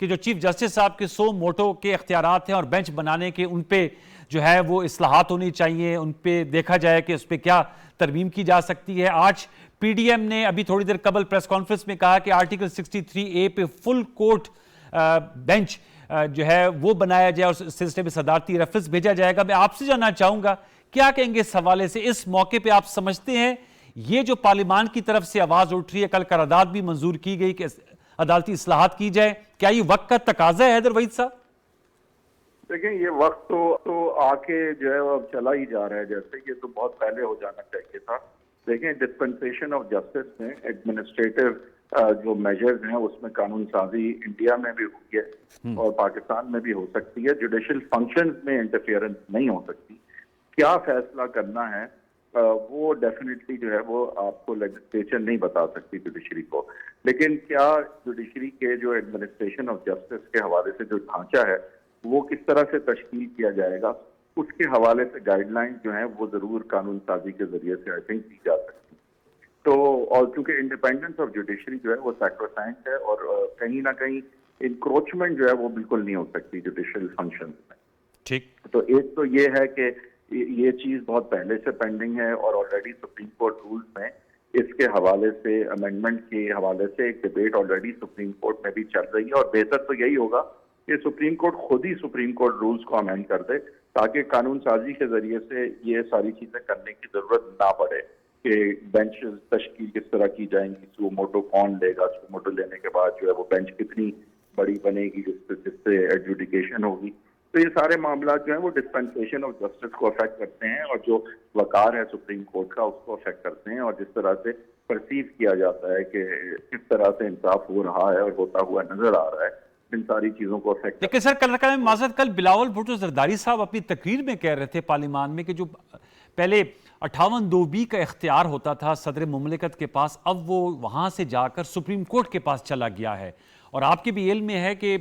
کہ جو chief justice صاحب کے سو موٹو کے اختیارات ہیں اور بینچ بنانے کے ان پہ جو ہے وہ اصلاحات ہونی چاہیے، ان پہ دیکھا جائے کہ اس پہ کیا ترمیم کی جا سکتی ہے. آج پی ڈی ایم نے ابھی تھوڑی دیر قبل پریس کانفرنس میں کہا کہ آرٹیکل 63A پہ فل کورٹ بینچ جو ہے وہ بنایا جائے اور سلسلے میں صدارتی ریفرنس بھیجا جائے گا. میں آپ سے جاننا چاہوں گا کیا کہیں گے اس حوالے سے؟ اس موقع پہ آپ سمجھتے ہیں یہ جو پارلیمان کی طرف سے آواز اٹھ رہی ہے، کل قرارداد بھی منظور کی گئی کہ عدالتی اصلاحات کی جائے، کیا یہ وقت کا تقاضا ہے حیدر وحید صاحب؟ دیکھیں یہ وقت تو آ کے جو ہے وہ اب چلا ہی جا رہا ہے، جیسے یہ تو بہت پہلے ہو جانا چاہیے تھا. دیکھیں ڈسپنسیشن آف جسٹس میں ایڈمنسٹریٹو جو میجرز ہیں اس میں قانون سازی انڈیا میں بھی ہوئی ہے اور پاکستان میں بھی ہو سکتی ہے. جوڈیشل فنکشنز میں انٹرفیئرنس نہیں ہو سکتی. کیا فیصلہ کرنا ہے وہ ڈیفینیٹلی جو ہے وہ آپ کو لیجسلیچر نہیں بتا سکتی جوڈیشری کو، لیکن کیا جوڈیشری کے جو ایڈمنسٹریشن آف جسٹس کے حوالے سے جو ڈھانچہ ہے وہ کس طرح سے تشکیل کیا جائے گا، اس کے حوالے سے گائیڈ لائن جو ہیں وہ ضرور قانون سازی کے ذریعے سے آئی تھنک دی جا سکتی. تو اور چونکہ انڈیپینڈنس آف جوڈیشری جو ہے وہ سیکروسینٹ ہے اور کہیں نہ کہیں انکروچمنٹ جو ہے وہ بالکل نہیں ہو سکتی جوڈیشل فنکشن میں. ٹھیک. تو ایک تو یہ ہے کہ یہ چیز بہت پہلے سے پینڈنگ ہے اور آلریڈی سپریم کورٹ رولز میں اس کے حوالے سے امینڈمنٹ کے حوالے سے ایک ڈیبیٹ آلریڈی سپریم کورٹ میں بھی چل رہی ہے، اور بہتر تو یہی ہوگا کہ سپریم کورٹ خود ہی سپریم کورٹ رولز کو امینڈ کر دے تاکہ قانون سازی کے ذریعے سے یہ ساری چیزیں کرنے کی ضرورت نہ پڑے کہ بینچ تشکیل کس طرح کی جائیں گی، سو موٹو کون لے گا، سو موٹو لینے کے بعد جو ہے وہ بینچ کتنی بڑی بنے گی جس سے ایڈجوڈیکیشن ہوگی. تو یہ سارے معاملات جو ہیں وہ ڈسپنسیشن آف جسٹس کو افیکٹ کرتے ہیں اور جو وقار ہے سپریم کورٹ کا اس کو افیکٹ کرتے ہیں، اور جس طرح سے پرسیو کیا جاتا ہے کہ کس طرح سے انصاف ہو رہا ہے اور ہوتا ہوا نظر آ رہا ہے، ان ساری چیزوں کو افیکٹ. لیکن سر معذرت کل بلاول بھٹو زرداری صاحب اپنی تقریر میں کہہ رہے تھے پارلیمان میں کہ جو پہلے 58(2)B کا اختیار ہوتا تھا صدر مملکت کے پاس، اب وہ وہاں سے جا کر سپریم کورٹ کے پاس چلا گیا ہے. اور آپ کے بھی علم میں ہے کہ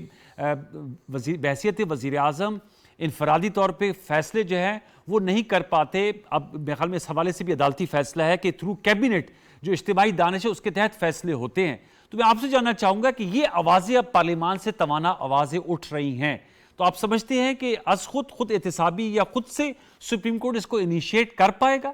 بحیثیت وزیر اعظم انفرادی طور پہ فیصلے جو ہیں وہ نہیں کر پاتے. اب میرے خیال میں اس حوالے سے بھی عدالتی فیصلہ ہے کہ تھرو کیبنٹ جو اجتماعی دانش ہے اس کے تحت فیصلے ہوتے ہیں. تو میں آپ سے جاننا چاہوں گا کہ یہ آوازیں اب پارلیمان سے توانا آوازیں اٹھ رہی ہیں، تو آپ سمجھتے ہیں کہ از خود احتسابی یا خود سے سپریم کورٹ اس کو انیشیٹ کر پائے گا؟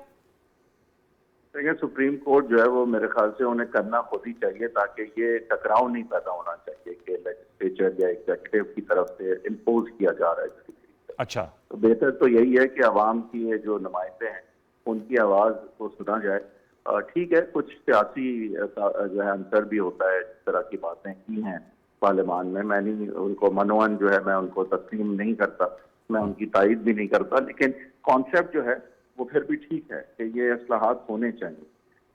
دیکھیں سپریم کورٹ جو ہے وہ میرے خیال سے انہیں کرنا خود ہی چاہیے تاکہ یہ ٹکراؤ نہیں پیدا ہونا چاہیے کہ لیجسلیچر یا ایگزیکٹو کی طرف سے امپوز کیا جا رہا ہے. اچھا. تو بہتر تو یہی ہے کہ عوام کی جو نمائندے ہیں ان کی آواز کو سنا جائے. ٹھیک ہے کچھ سیاسی جو ہے عنصر بھی ہوتا ہے، اس طرح کی باتیں کی ہیں پارلیمان میں، میں نہیں ان کو منوان جو ہے میں ان کو تسلیم نہیں کرتا، میں ان کی تائید بھی نہیں کرتا، لیکن کانسیپٹ جو ہے وہ پھر بھی ٹھیک ہے کہ یہ اصلاحات ہونے چاہیے.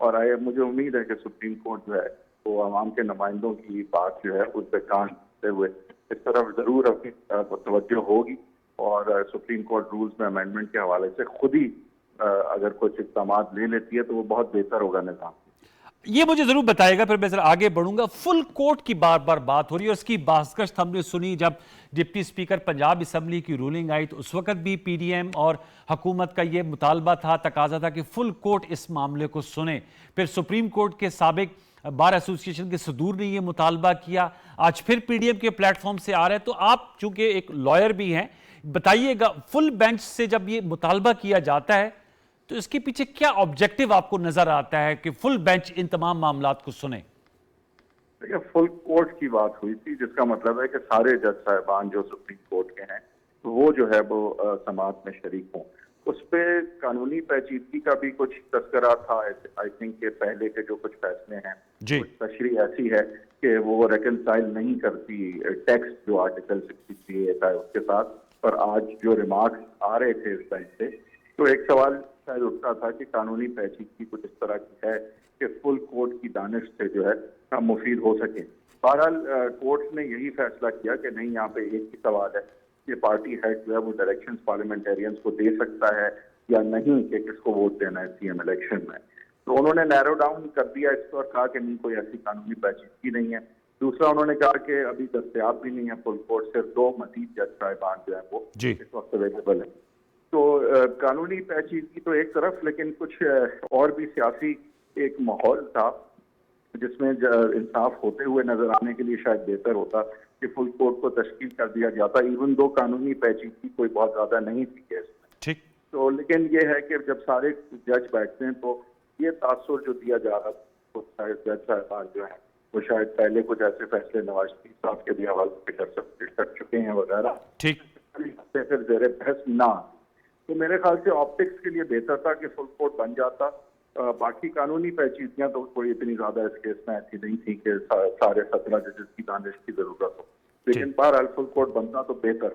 اور مجھے امید ہے کہ سپریم کورٹ جو ہے وہ عوام کے نمائندوں کی بات جو ہے اس پہ کان دیتے ہوئے اس طرف ضرور اپنی توجہ ہوگی اور سپریم کورٹ رولز میں امینڈمنٹ کے حوالے سے خود ہی اگر کچھ اقدامات لے لیتی ہے تو وہ بہت بہتر ہوگا نظام. یہ مجھے ضرور بتائے گا، پھر میں ذرا آگے بڑھوں گا. فل کورٹ کی بار بار بات ہو رہی ہے اور اس کی بازگشت ہم نے سنی جب ڈپٹی اسپیکر پنجاب اسمبلی کی رولنگ آئی تو اس وقت بھی پی ڈی ایم اور حکومت کا یہ مطالبہ تھا، تقاضا تھا کہ فل کورٹ اس معاملے کو سنے. پھر سپریم کورٹ کے سابق بار ایسوسی ایشن کے صدور نے یہ مطالبہ کیا، آج پھر پی ڈی ایم کے پلیٹ فارم سے آ رہا ہے. تو آپ چونکہ ایک لائر بھی ہیں، بتائیے گا فل بینچ سے جب یہ مطالبہ کیا جاتا ہے تو اس کے پیچھے کیا آبجیکٹو آپ کو نظر آتا ہے کہ فل بینچ ان تمام معاملات کو سنے؟ دیکھیں فل کورٹ کی بات ہوئی تھی جس کا مطلب ہے کہ سارے جج صاحبان جو سپریم کورٹ کے ہیں وہ جو ہے وہ سماعت میں شریک ہوں. اس پہ قانونی پیچیدگی کا بھی کچھ تذکرہ تھا. آئی تھنک کہ پہلے کے جو کچھ فیصلے ہیں کچھ تشریح ایسی ہے کہ وہ ریکنسائل نہیں کرتی ٹیکسٹ جو آرٹیکل 63 ہے اس کے ساتھ. پر آج جو ریمارکس آ رہے تھے اس بینچ سے تو ایک سوال شاید اٹھتا تھا کہ قانونی پیچیدگی کچھ اس طرح کی ہے کہ فل کورٹ کی دانش سے جو ہے مفید ہو سکے. بہرحال کورٹ نے یہی فیصلہ کیا کہ نہیں، یہاں پہ ایک ہی سوال ہے کہ پارٹی ہیڈ جو ہے وہ ڈائریکشنز پارلیمنٹیرینز کو دے سکتا ہے یا نہیں کہ کس کو ووٹ دینا ہے سی ایم الیکشن میں. تو انہوں نے نیرو ڈاؤن کر دیا اس پر، کہا کہ نہیں کوئی ایسی قانونی پیچیدگی نہیں ہے. دوسرا انہوں نے کہا کہ ابھی دستیاب بھی نہیں ہے فل کورٹ، صرف 2 مزید جج صاحبان جو ہیں وہ اس وقت اویلیبل ہیں. تو قانونی پیچیدگی تو ایک طرف، لیکن کچھ اور بھی سیاسی ایک ماحول تھا جس میں انصاف ہوتے ہوئے نظر آنے کے لیے شاید بہتر ہوتا کہ فل کورٹ کو تشکیل کر دیا گیا تھا، ایون دو قانونی پیچیدگی کوئی بہت زیادہ نہیں تھی کیس میں. ٹھیک. تو لیکن یہ ہے کہ جب سارے جج بیٹھتے ہیں تو یہ تاثر جو دیا جا رہا تھا شاید جج صاحبان جو ہیں وہ شاید پہلے کچھ ایسے فیصلے نواز شریف صاحب کے بھی حوالے پہ کر چکے ہیں وغیرہ، ٹھیک. پھر زیر بحث نہ. تو میرے خیال سے آپٹکس کے لیے بہتر تھا کہ فل کورٹ بن جاتا. باقی قانونی پیچیدگیاں تو کوئی اتنی زیادہ اس کیس میں ایسی نہیں تھی کہ سارے 17 ججز کی دانش کی ضرورت ہو، لیکن بہرحال فل کورٹ بنتا تو بہتر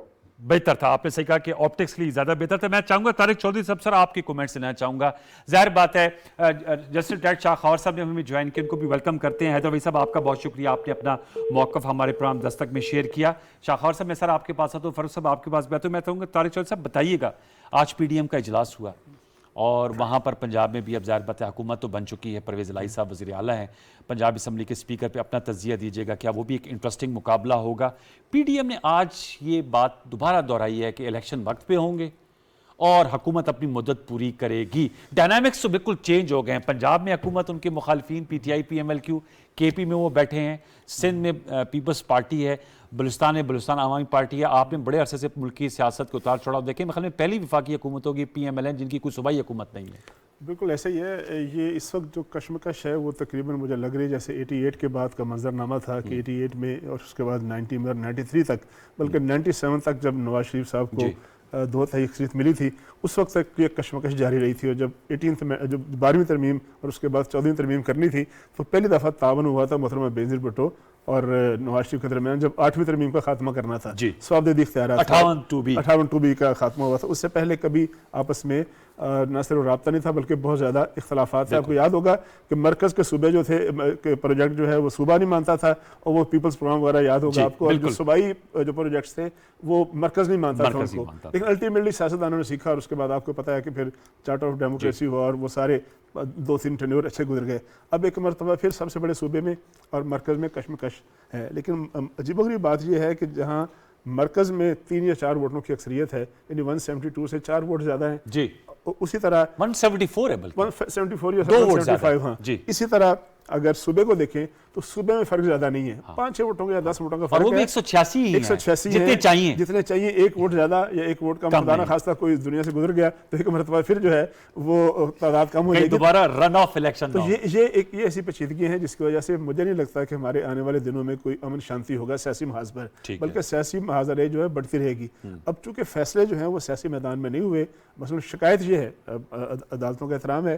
تھا. آپ نے صحیح کہا کہ آپٹکس کے لیے زیادہ بہتر تھا. میں چاہوں گا طارق چودھری صاحب سر آپ کی کومنٹس لینا چاہوں گا. ظاہر بات ہے جسٹس ڈائریکٹر شاہ خاور صاحب نے ہمیں جوائن کیا، ان کو بھی ویلکم کرتے ہیں. حیدر بھائی صاحب آپ کا بہت شکریہ، آپ نے اپنا موقف ہمارے پروگرام دستک میں شیئر کیا. شاہ خاور صاحب میں سر آپ کے پاس آتا ہوں، فاروق صاحب آپ کے پاس بیٹھا ہوں. میں چاہوں گا طارق چودھری صاحب بتائیے گا، آج پی ڈی ایم کا اجلاس ہوا اور وہاں پر پنجاب میں بھی اب ظاہر بات ہے حکومت تو بن چکی ہے، پرویز الہی صاحب وزیر اعلیٰ ہیں، پنجاب اسمبلی کے اسپیکر پہ اپنا تجزیہ دیجیے گا، کیا وہ بھی ایک انٹرسٹنگ مقابلہ ہوگا؟ پی ڈی ایم نے آج یہ بات دوبارہ دہرائی ہے کہ الیکشن وقت پہ ہوں گے اور حکومت اپنی مدت پوری کرے گی. ڈائنامکس تو بالکل چینج ہو گئے ہیں. پنجاب میں حکومت ان کے مخالفین پی ٹی آئی پی ایم ایل کیو، کے پی میں وہ بیٹھے ہیں، سندھ میں پیپلز پارٹی ہے، بلوچستان عوامی پارٹی ہے. آپ نے بڑے عرصے سے ملکی سیاست کو اتار چڑھاؤ دیکھیں. میرے خیال میں پہلی وفاقی حکومت ہوگی پی ایم ایل این جن کی کوئی صوبائی حکومت نہیں ہے. بالکل ایسا ہی ہے. یہ اس وقت جو کشمکش ہے وہ تقریباً مجھے لگ رہی ہے جیسے 88 کے بعد کا منظرنامہ تھا کہ 88 میں اور اس کے بعد 93 تک، بلکہ 97 تک جب نواز شریف صاحب کو 2 تہائی اکثریت ملی تھی، اس وقت تک یہ کشمکش جاری رہی تھی. اور جب 12ویں ترمیم اور اس کے بعد 14ویں ترمیم کرنی تھی تو پہلی دفعہ تعاون ہوا تھا محترمہ بینظیر بھٹو اور نواز شریف کے درمیان جب 8ویں ترمیم کا خاتمہ کرنا تھا. سوابدیدی اختیارات 58(2)B کا خاتمہ ہوا تھا. اس سے پہلے کبھی آپس میں نہ صرف رابطہ نہیں تھا بلکہ بہت زیادہ اختلافات تھے. آپ کو یاد ہوگا کہ مرکز کے صوبے جو تھے پروجیکٹ جو ہے وہ صوبہ نہیں مانتا تھا اور وہ پیپلز پروگرام وغیرہ یاد ہوگا آپ کو، اور جو صوبائی جو پروجیکٹس تھے وہ مرکز نہیں مانتا تھا ان کو. لیکن الٹیمیٹلی سیاستدانوں نے سیکھا اور اس کے بعد آپ کو پتہ ہے کہ پھر چارٹر آف ڈیموکریسی ہوا اور وہ سارے 2-3 ٹینیور اچھے گزر گئے. اب ایک مرتبہ پھر سب سے بڑے صوبے میں اور مرکز میں کشمکش ہے. لیکن عجیب و غریب بات یہ ہے کہ جہاں مرکز میں 3 یا 4 ووٹوں کی اکثریت ہے، یعنی 172 سے 4 ووٹ زیادہ ہیں. جی اسی طرح 174 ہے، بلکہ 174 یا 175. ہاں اسی طرح اگر صوبے کو دیکھیں تو صوبے میں فرق زیادہ نہیں ہے، 5-6 ووٹوں کا یا 10 ووٹوں کا فرق ہے. اور وہ بھی 186 ہیں جتنے چاہیے. 1 ووٹ زیادہ یا 1 ووٹ کم خدا نہ خواستہ کوئی دنیا سے گزر گیا تو ایک مرتبہ پھر جو ہے وہ تعداد کم ہو جائے گی، دوبارہ رن آف الیکشن. تو یہ ایسی پیچیدگی ہیں جس کی وجہ سے مجھے نہیں لگتا کہ ہمارے آنے والے دنوں میں کوئی امن شانتی ہوگا سیاسی محاذ پر، بلکہ سیاسی محاذرے جو ہے بڑھتی رہے گی. اب چونکہ فیصلے جو ہیں وہ سیاسی میدان میں نہیں ہوئے، مثلا شکایت یہ ہے، عدالتوں کا احترام ہے،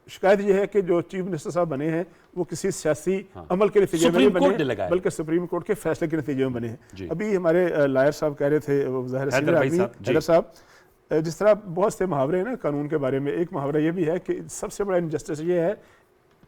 شکایت یہ ہے کہ جو چیف منسٹر صاحب بنے ہیں وہ کسی سیاسی عمل کے نتیجے میں نہیں بنے بلکہ سپریم کورٹ کے فیصلے کے نتیجے میں بنے ہیں. ابھی ہمارے لائر صاحب کہہ رہے تھے، حیدر صاحب، جس طرح بہت سے محاورے ہیں نا قانون کے بارے میں، ایک محاورہ یہ بھی ہے کہ سب سے بڑا انجسٹس یہ ہے،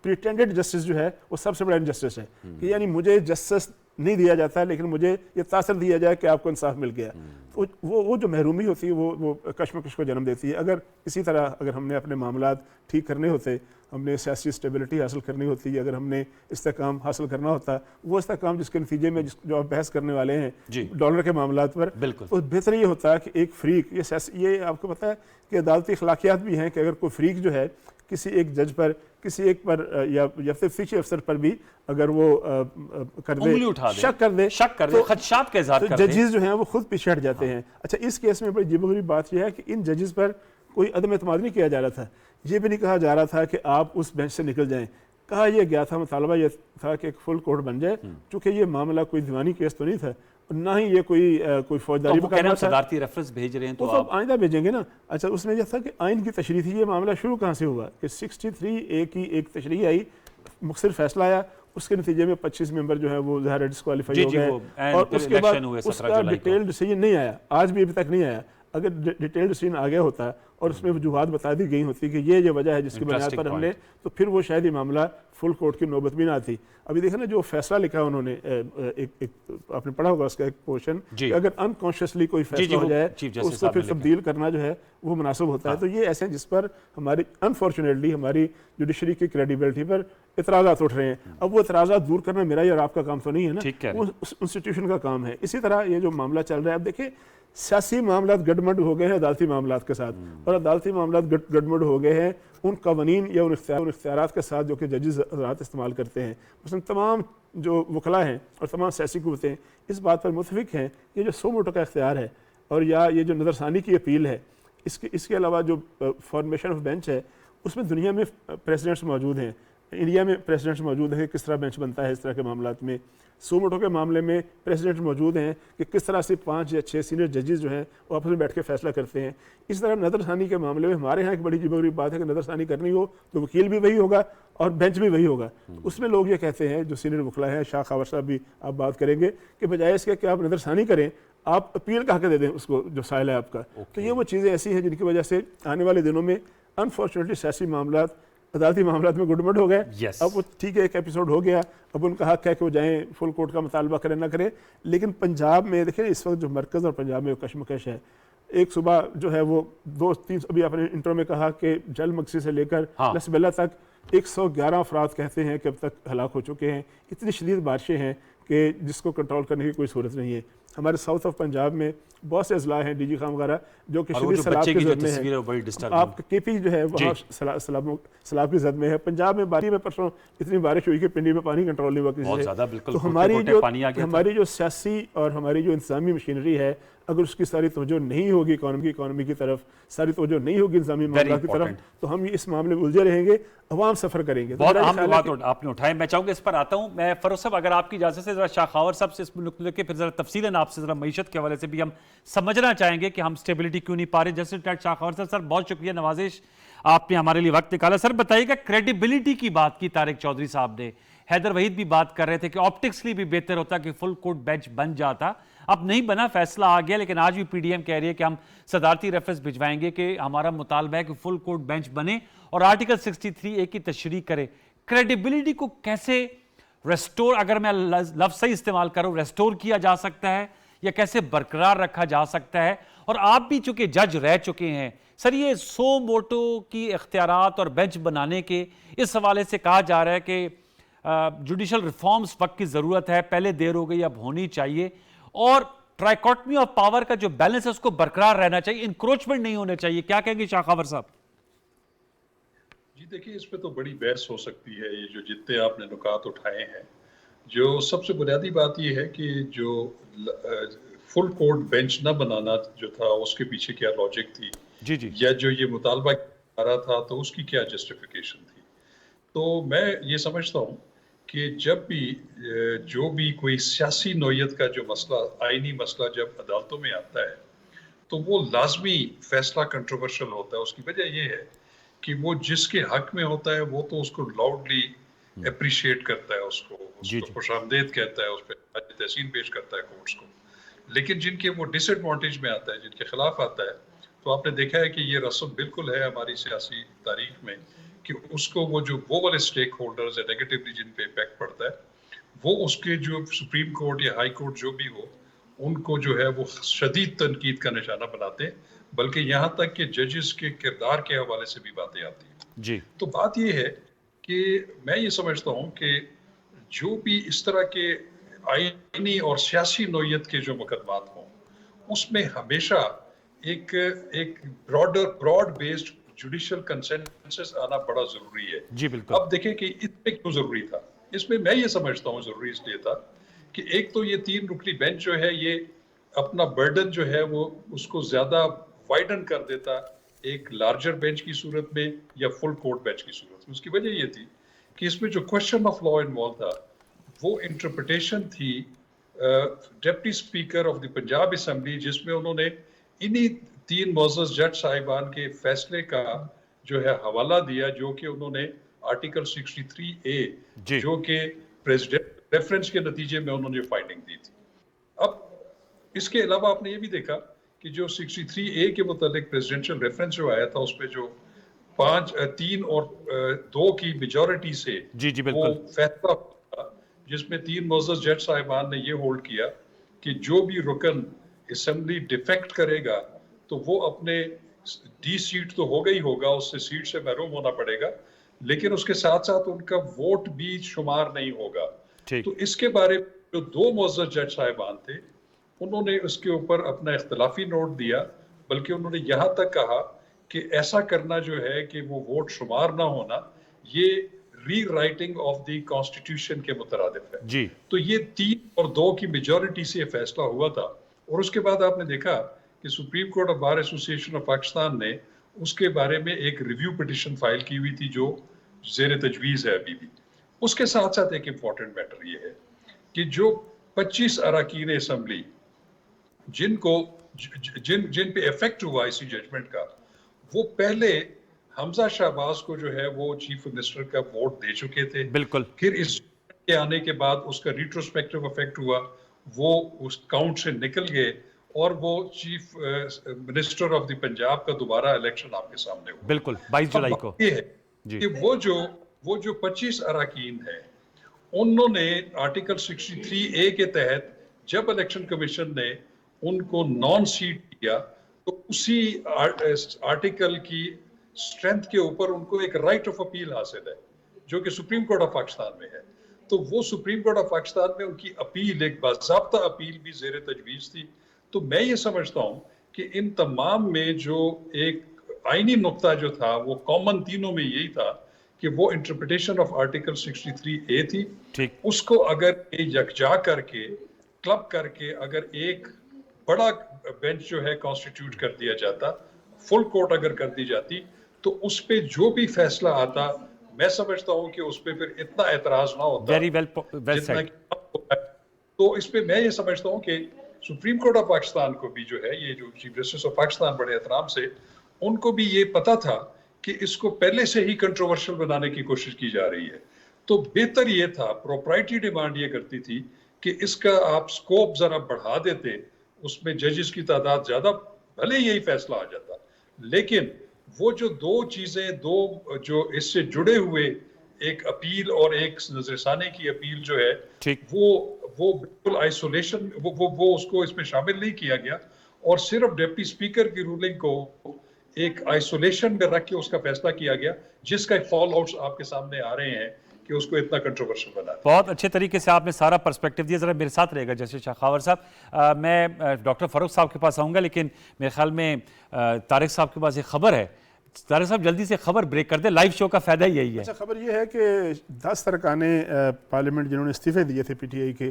پریٹینڈڈ جسٹس جو ہے وہ سب سے بڑا انجسٹس ہے، کہ یعنی مجھے جسٹس نہیں دیا جاتا ہے لیکن مجھے یہ تاثر دیا جائے کہ آپ کو انصاف مل گیا. تو وہ جو محرومی ہوتی ہے وہ کشمکش کو جنم دیتی ہے. اسی طرح اگر ہم نے اپنے معاملات ٹھیک کرنے ہوتے، ہم نے سیاسی اسٹیبلٹی حاصل کرنی ہوتی، اگر ہم نے استحکام حاصل کرنا ہوتا، وہ استحکام جس کے نتیجے میں جو آپ بحث کرنے والے ہیں ڈالر کے معاملات پر، تو بہتر یہ ہوتا ہے کہ ایک فریق، یہ آپ کو پتہ ہے کہ عدالتی اخلاقیات بھی ہیں کہ اگر کوئی فریق جو ہے کسی ایک جج پر، کسی ایک پر یا تفتیشی افسر پر بھی اگر وہ کر دے، شک کر دے، خدشات کا اظہار کر دے، ججز جو ہیں وہ خود پیچھے ہٹ جاتے ہیں. اچھا اس کیس میں بڑی عجیب و غریب بات یہ ہے کہ ان ججز پر کوئی عدم اعتماد نہیں کیا جا رہا تھا. یہ بھی نہیں کہا جا رہا تھا کہ آپ اس بینچ سے نکل جائیں. کہا یہ گیا تھا، مطالبہ یہ تھا کہ ایک فل کورٹ بن جائے، چونکہ یہ معاملہ کوئی دیوانی کیس تو نہیں تھا، نہ ہی یہ کوئی فوجداری مقدمہ تھا. صدارتی ریفرنس بھیج رہے ہیں تو آپ آئندہ بھیجیں گے نا. اچھا اس میں یہ تھا کہ آئین کی تشریح تھی. یہ معاملہ شروع کہاں سے ہوا کہ 63A کی ایک تشریح آئی، مختصر فیصلہ آیا، اس کے نتیجے میں 25 ممبر جو ہے وہ ظاہر ڈسکوالیفائی ہو گئے اور اس کے بعد اس کا ڈیٹیل ڈیسیژن نہیں آیا، آج بھی ابھی تک نہیں آیا. اگر ڈیٹیل ڈیسیژن آ گیا ہوتا اور اس میں وجوہات بتا دی گئی ہوتی کہ یہ وجہ ہے جس کی بنیاد پر ہم نے، تو پھر وہ شاید یہ معاملہ فل کورٹ کی نوبت بھی نہ آتی. ابھی دیکھیں نا جو فیصلہ لکھا انہوں نے، آپ نے پڑھا ہوگا اس کا ایک پورشن، کہ اگر انکانشیسلی کوئی فیصلہ ہو جائے تو اس کو پھر تبدیل کرنا جو ہے وہ مناسب ہوتا ہے. تو یہ ایسے ہیں جس پر ہماری انفارچونیٹلی ہماری جوڈیشری کی کریڈیبلٹی پر اعتراضات اٹھ رہے ہیں. اب وہ اعتراضات دور کرنا میرا یا آپ کا کام تو نہیں ہے نا، وہ انسٹیٹیوشن کا کام ہے. اسی طرح یہ جو معاملہ چل رہا ہے، اب دیکھیں سیاسی معاملات گڈمڈ ہو گئے ہیں عدالتی معاملات کے ساتھ، اور عدالتی معاملات گڈمڈ ہو گئے ہیں ان قوانین یا ان اختیارات کے ساتھ جو کہ ججز حضرات استعمال کرتے ہیں۔ مثلا تمام جو وکلاء ہیں اور تمام سیاسی قوتیں اس بات پر متفق ہیں کہ جو سو موٹو کا اختیار ہے اور یا یہ جو نظر ثانی کی اپیل ہے، اس کے علاوہ جو فارمیشن آف بینچ ہے، اس میں دنیا میں پریزیڈنٹس موجود ہیں، انڈیا میں پریزیڈنٹس موجود ہیں، کس طرح بینچ بنتا ہے اس طرح کے معاملات میں۔ سو موٹو کے معاملے میں پریزیڈنٹ موجود ہیں کہ کس طرح سے 5 یا 6 سینئر ججز جو ہیں وہ آپس میں بیٹھ کے فیصلہ کرتے ہیں۔ اس طرح نظر ثانی کے معاملے میں ہمارے ہاں ایک بڑی ضروری بات ہے کہ نظر ثانی کرنی ہو تو وکیل بھی وہی ہوگا اور بینچ بھی وہی ہوگا۔ اس میں لوگ یہ کہتے ہیں، جو سینئر وکلا ہیں، شاہ خاور صاحب بھی آپ بات کریں گے، کہ بجائے اس کے کہ آپ نظر ثانی کریں، آپ اپیل کہا کے دے دیں اس کو جو سائل ہے آپ کا۔ تو یہ وہ چیزیں ایسی ہیں جن کی وجہ سے آنے والے دنوں میں انفارچونیٹلی سیاسی معاملات عدالتی معاملات میں گڈمڈ ہو گئے۔ اب وہ ٹھیک ہے، ایک ایپیسوڈ ہو گیا، اب ان کا حق ہے کہ وہ جائیں فل کورٹ کا مطالبہ کریں نہ کریں، لیکن پنجاب میں دیکھیں اس وقت جو مرکز اور پنجاب میں کشمکش ہے، ایک صبح جو ہے وہ 2-3 ابھی آپ نے انٹرو میں کہا کہ جل مکسی سے لے کر لسبیلا تک 111 افراد کہتے ہیں کہ اب تک ہلاک ہو چکے ہیں۔ اتنی شدید بارشیں ہیں کہ جس کو کنٹرول کرنے کی کوئی صورت نہیں ہے۔ ہمارے ساؤتھ آف پنجاب میں بہت سے اضلاع ہیں، ڈی جی خان وغیرہ، جو کہ شدید سیلاب کی زد میں ہے۔ آپ کے پی جو ہے وہاں سیلاب کی زد میں ہے۔ پنجاب میں باری میں پرسوں اتنی بارش ہوئی کہ پنڈی میں پانی کنٹرول نہیں ہوا کسی سے۔ تو ہماری جو سیاسی اور ہماری جو انتظامی مشینری ہے، اگر اس کی ساری توجہ نہیں ہوگی اکانومی کی طرف، ساری توجہ نہیں ہوگی انتظامی معاملات کی طرف، تو ہم اس معاملے میں الجھے رہیں گے، عوام سفر کریں گے۔ بہت اہم بات آپ نے اٹھائی، میں چاہوں گا اس پر آتا ہوں۔ میں فروز صاحب اگر آپ کی اجازت سے ذرا شاہ خاور صاحب سے اس نقطے کے پھر ذرا تفصیلاً آپ سے ذرا معیشت کے حوالے سے بھی ہم سمجھنا چاہیں گے کہ ہم سٹیبلٹی کیوں نہیں پا رہے۔ جسٹس ریٹائرڈ شاہ خاور صاحب، سر بہت شکریہ، نوازش آپ نے ہمارے لیے وقت نکالا۔ سر بتائیے گا، کریڈیبلٹی کی بات کی طارق چودھری صاحب نے، حیدر وحید بھی بات کر رہے تھے کہ آپٹکسلی بھی بہتر ہوتا کہ فل کورٹ بینچ بن جاتا، اب نہیں بنا، فیصلہ آ گیا، لیکن آج بھی پی ڈی ایم کہہ رہی ہے کہ ہم صدارتی ریفرنس بھجوائیں گے کہ ہمارا مطالبہ ہے کہ فل کورٹ بینچ بنے اور آرٹیکل 63A کی تشریح کرے۔ کریڈیبلٹی کو کیسے ریسٹور، اگر میں لفظ صحیح استعمال کروں، ریسٹور کیا جا سکتا ہے یا کیسے برقرار رکھا جا سکتا ہے؟ اور آپ بھی چونکہ جج رہ چکے ہیں سر، یہ سو موٹو کی اختیارات اور بینچ بنانے کے اس حوالے سے کہا جا رہا ہے کہ جوڈیشل ریفارمز وقت کی ضرورت ہے، پہلے دیر ہو گئی، اب ہونی چاہیے، اور ٹرائیکوٹمی آف پاور کا جو بیلنس ہے اس کو برقرار رہنا چاہیے، انکروچمنٹ نہیں ہونے چاہیے۔ کیا کہیں گے شاہ خاور صاحب؟ جی دیکھیے، اس پہ تو بڑی بحث ہو سکتی ہے۔ یہ جو جتنے آپ نے نکات اٹھائے ہیں، جو سب سے بنیادی بات یہ ہے کہ جو فل کورٹ بینچ نہ بنانا جو تھا، اس کے پیچھے کیا لاجک تھی، یا جو یہ مطالبہ آ رہا تھا تو اس کی کیا جسٹیفیکیشن تھی۔ تو میں یہ سمجھتا ہوں کہ جب بھی جو بھی کوئی سیاسی نوعیت کا جو مسئلہ، آئینی مسئلہ جب عدالتوں میں آتا ہے تو وہ لازمی فیصلہ کنٹروورشل ہوتا ہے۔ اس کی وجہ یہ ہے کہ وہ جس کے حق میں ہوتا ہے وہ تو اس کو لاؤڈلی اپریشیٹ کرتا ہے، اس کو خوش آمدید کہتا ہے، اس پہ تحسین پیش کرتا ہے کورٹس کو۔ لیکن جن کے وہ ڈس ایڈوانٹیج میں آتا ہے، جن کے خلاف آتا ہے، تو آپ نے دیکھا ہے کہ یہ رسم بالکل ہے ہماری سیاسی تاریخ میں کہ اس کو وہ والے سٹیک ہولڈرز نیگیٹولی جن پہ امپیکٹ پڑتا ہے، وہ اس کے جو سپریم کورٹ یا ہائی کورٹ جو بھی ہو، ان کو جو ہے وہ شدید تنقید کا نشانہ بناتے ہیں، بلکہ یہاں تک کہ ججز کے کردار کے حوالے سے بھی باتیں آتی ہیں۔ تو بات یہ ہے کہ میں یہ سمجھتا ہوں کہ جو بھی اس طرح کے آئینی اور سیاسی نوعیت کے جو مقدمات ہوں، اس میں ہمیشہ ایک براڈ بیسڈ جوڈیشل کنسنسس آنا بڑا ضروری ہے۔ جی بالکل۔ اب دیکھیں کہ اس میں کیوں ضروری تھا، اس میں یہ سمجھتا ہوں ضروری اس لیے تھا کہ ایک تو یہ 3 رکنی بینچ جو ہے، یہ اپنا برڈن جو ہے وہ اس کو زیادہ وائڈن کر دیتا ایک لارجر بینچ کی صورت میں یا فل کورٹ بینچ کی صورت میں۔ اس کی وجہ یہ تھی کہ اس میں جو کوشچن آف لا انوالو تھا، وہ انٹرپریٹیشن تھی deputy speaker of the Punjab assembly, جس میں انہوں نے انہی 3 معزز جج صاحبان کے فیصلے کا جو ہے حوالہ دیا، جو کہ انہوں نے آرٹیکل 63A جو کہ پریزیڈنٹ ریفرنس کے نتیجے میں انہوں نے فائنڈنگ دی تھی۔ اب اس کے علاوہ آپ نے یہ بھی دیکھا کہ جو 63A کے متعلق پریزیڈنشل ریفرنس جو آیا تھا، اس پہ جو 3 اور 2 کی میجورٹی سے وہ فیصلہ تھا، جس میں 3 معزز جج صاحبان نے یہ ہولڈ کیا کہ جو بھی رکن اسمبلی ڈیفیکٹ کرے گا تو وہ اپنے ڈی سیٹ تو ہوگا ہی ہوگا، اس سے سیٹ سے محروم ہونا پڑے گا، لیکن اس کے ساتھ ساتھ ان کا ووٹ بھی شمار نہیں ہوگا۔ تو اس کے بارے میں جو 2 معزز جج صاحبان تھے، انہوں نے اس کے اوپر اپنا اختلافی نوٹ دیا، بلکہ انہوں نے یہاں تک کہا کہ ایسا کرنا جو ہے کہ وہ ووٹ شمار نہ ہونا، یہ ری رائٹنگ آف دی کانسٹیٹیوشن کے مترادف ہے. جی تو یہ 3-2 کی میجورٹی سے یہ فیصلہ ہوا تھا. اور اس کے بعد آپ نے دیکھا کہ سپریم کورٹ آف بار ایسوسی ایشن آف پاکستان نے اس کے بارے میں ایک ریویو پٹیشن فائل کی ہوئی تھی جو زیر تجویز ہے ابھی بھی. اس کے ساتھ ساتھ ایک امپورٹنٹ میٹر یہ ہے کہ جو 25 اراکین اسمبلی جن پہ ایفیکٹ ہوا اسی ججمنٹ کا، وہ پہلے حمزہ شہباز کو جو ہے وہ چیف منسٹر کا ووٹ دے چکے تھے. بالکل. پھر اس کے آنے کے بعد اس کا ریٹروسپیکٹو افیکٹ ہوا، وہ اس کاؤنٹ سے نکل گئے اور وہ chief minister of the Punjab کا دوبارہ الیکشن آپ کے سامنے ہوا. بالکل 22 جولائی کو. یہ ہے کہ وہ جو 25 اراکین ہیں، انہوں نے آرٹیکل 63A کے تحت جب الیکشن کمیشن نے ان کو نان سیٹ کیا تو اسی آرٹیکل کی اسٹرینتھ کے اوپر ان کو ایک رائٹ آف اپیل حاصل ہے جو کہ سپریم کورٹ آف پاکستان میں ہے. تو وہ سپریم کورٹ آف پاکستان میں ان کی اپیل ایک باضابطہ اپیل بھی زیر تجویز تھی. تو میں یہ سمجھتا ہوں کہ ان تمام میں جو ایک آئینی نقطہ جو تھا وہ کامن تینوں میں یہی تھا کہ وہ انٹرپریٹیشن آف آرٹیکل 63A تھی. اس کو اگر یکجا کر کے کلب کر کے اگر ایک بڑا بینچ جو ہے کانسٹیٹیوٹ کر دیا جاتا، فل کورٹ اگر کر دی جاتی، تو اس پہ جو بھی فیصلہ آتا میں سمجھتا ہوں کہ اس پہ پھر اتنا اعتراض نہ ہوتا جتنا کہ. تو اس پہ میں یہ سمجھتا ہوں کہ سپریم کورٹ آف پاکستان کو بھی جو ہے یہ جو چیف جسٹس آف پاکستان بڑے احترام سے ان کو بھی یہ پتا تھا کہ اس کو پہلے سے ہی کنٹروورشل بنانے کی کوشش کی جا رہی ہے. تو بہتر یہ تھا، پروپرائٹی ڈیمانڈ یہ کرتی تھی کہ اس کا آپ سکوپ ذرا بڑھا دیتے، اس میں ججز کی تعداد زیادہ، بھلے یہی فیصلہ آ جاتا. لیکن وہ جو دو چیزیں جو اس سے جڑے ہوئے ایک اپیل اور ایک نظر ثانی کی اپیل جو ہے وہ بالکل آئسولیشن وہ اس کو اس میں شامل نہیں کیا گیا اور صرف ڈپٹی اسپیکر کی رولنگ کو ایک آئسولیشن میں رکھ کے اس کا فیصلہ کیا گیا، جس کا فال آؤٹس آپ کے سامنے آ رہے ہیں کہ اس کو اتنا کنٹروورشل بنا دیا. بہت اچھے طریقے سے آپ نے سارا پرسپیکٹو دیا. ذرا میرے ساتھ رہے گا جیسے شاخاور صاحب. میں ڈاکٹر فاروق صاحب کے پاس آؤں گا، لیکن میرے خیال میں طارق صاحب کے پاس ایک خبر ہے. طارق صاحب جلدی سے خبر بریک کر دیں، لائیو شو کا فائدہ یہی ہے. اچھا، خبر یہ ہے کہ 10 ارکان پارلیمنٹ جنہوں نے استعفے دیے تھے پی ٹی آئی کے،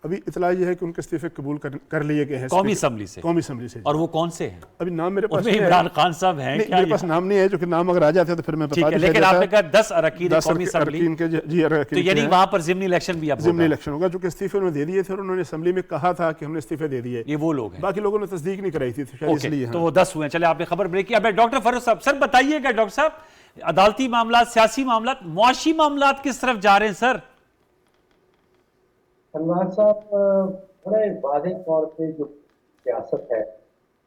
ابھی اطلاع یہ ہے کہ ان کے استعفے قبول کر لیے گئے ہیں قومی اسمبلی سے. اور وہ کون سے ہیں؟ ابھی نام میرے پاس عمران خان صاحب ہیں. میرے پاس نام نہیں ہے، جو کہ نام اگر آ جاتے ہیں تو پھر میں بتا دوں. لیکن آپ نے کہا 10 اراکین قومی اسمبلی کے، جی تو یعنی وہاں پر ضمنی الیکشن بھی ضمنی الیکشن ہوگا، جو کہ استعفے انہوں نے دے دیے تھے اور انہوں نے اسمبلی میں کہا تھا کہ ہم نے استعفے دے دیے. یہ وہ لوگ ہیں، باقی لوگوں نے تصدیق نہیں کرائی تھی اس لیے. تو وہ 10 ہوئے. چلے آپ نے خبر بریک کیا. ڈاکٹر فاروق صاحب سر بتائیے گا، ڈاکٹر صاحب عدالتی معاملات، سیاسی معاملات، معاشی معاملات کس طرف جا رہے ہیں سر؟ انوار صاحب، بڑے واضح طور پہ جو سیاست ہے